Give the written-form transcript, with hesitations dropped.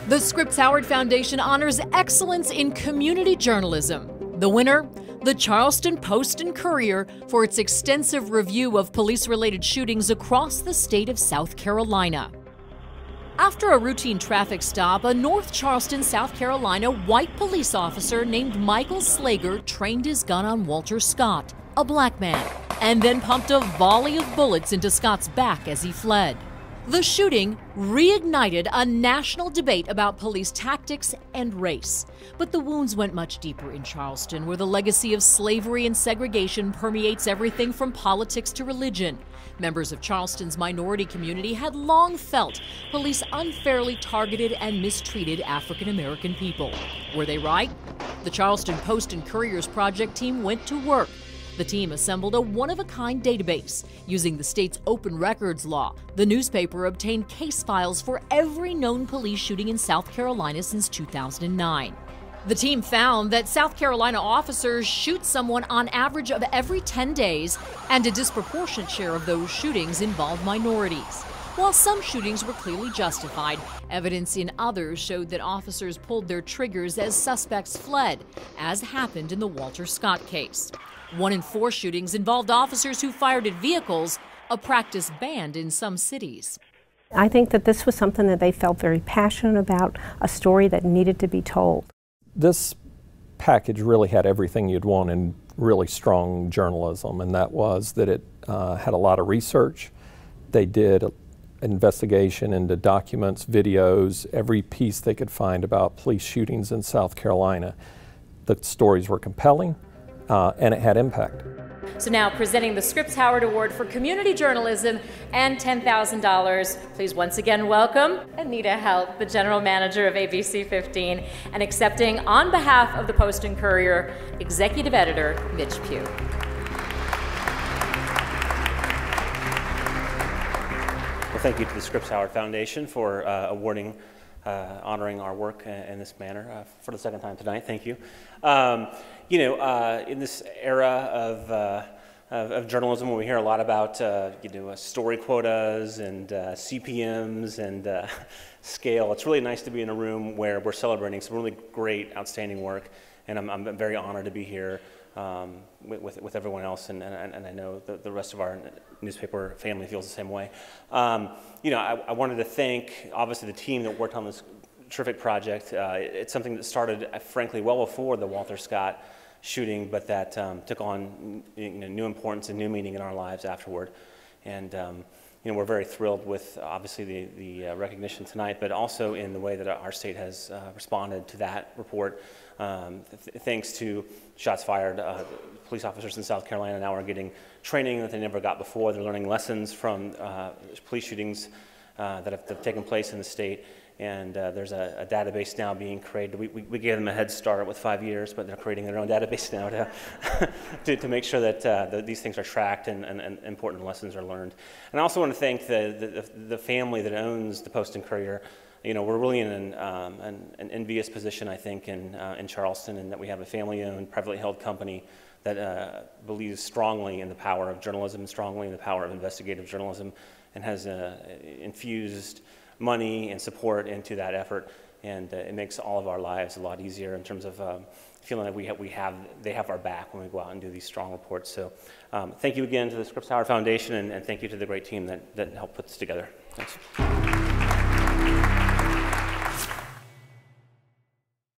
The Scripps Howard Foundation honors excellence in community journalism. The winner, the Charleston Post and Courier, for its extensive review of police-related shootings across the state of South Carolina. After a routine traffic stop, a North Charleston, South Carolina white police officer named Michael Slager trained his gun on Walter Scott, a black man, and then pumped a volley of bullets into Scott's back as he fled. The shooting reignited a national debate about police tactics and race. But the wounds went much deeper in Charleston, where the legacy of slavery and segregation permeates everything from politics to religion. Members of Charleston's minority community had long felt police unfairly targeted and mistreated African American people. Were they right? The Charleston Post and Courier's project team went to work. The team assembled a one-of-a-kind database. Using the state's open records law, the newspaper obtained case files for every known police shooting in South Carolina since 2009. The team found that South Carolina officers shoot someone on average of every 10 days, and a disproportionate share of those shootings involved minorities. While some shootings were clearly justified, evidence in others showed that officers pulled their triggers as suspects fled, as happened in the Walter Scott case. 1 in 4 shootings involved officers who fired at vehicles, a practice banned in some cities. I think that this was something that they felt very passionate about, a story that needed to be told. This package really had everything you'd want in really strong journalism, and that was that it had a lot of research. They did an investigation into documents, videos, every piece they could find about police shootings in South Carolina. The stories were compelling. And it had impact. So now presenting the Scripps Howard Award for Community Journalism and $10,000. Please once again welcome Anita Helt, the General Manager of ABC 15, and accepting on behalf of the Post and Courier, Executive Editor Mitch Pugh. Well, thank you to the Scripps Howard Foundation for awarding honoring our work in this manner for the second time tonight. Thank you. In this era of journalism, where we hear a lot about story quotas and CPMs and scale, it's really nice to be in a room where we're celebrating some really great, outstanding work. And I'm very honored to be here with everyone else, and I know the rest of our newspaper family feels the same way. I wanted to thank, obviously, the team that worked on this terrific project. It's something that started, frankly, well before the Walter Scott shooting, but that took on new importance and new meaning in our lives afterward. And we're very thrilled with, obviously, the recognition tonight, but also in the way that our state has responded to that report. Thanks to shots fired, police officers in South Carolina now are getting training that they never got before. They're learning lessons from police shootings that have taken place in the state. And there's a database now being created. We gave them a head start with 5 years, but they're creating their own database now to make sure that these things are tracked and important lessons are learned. And I also want to thank the family that owns the Post and Courier. We're really in an envious position, I think, in Charleston, in that we have a family-owned, privately held company that believes strongly in the power of journalism, strongly in the power of investigative journalism, and has infused money and support into that effort, and it makes all of our lives a lot easier in terms of feeling that they have our back when we go out and do these strong reports. So thank you again to the Scripps Howard Foundation, and thank you to the great team that helped put this together. Thanks.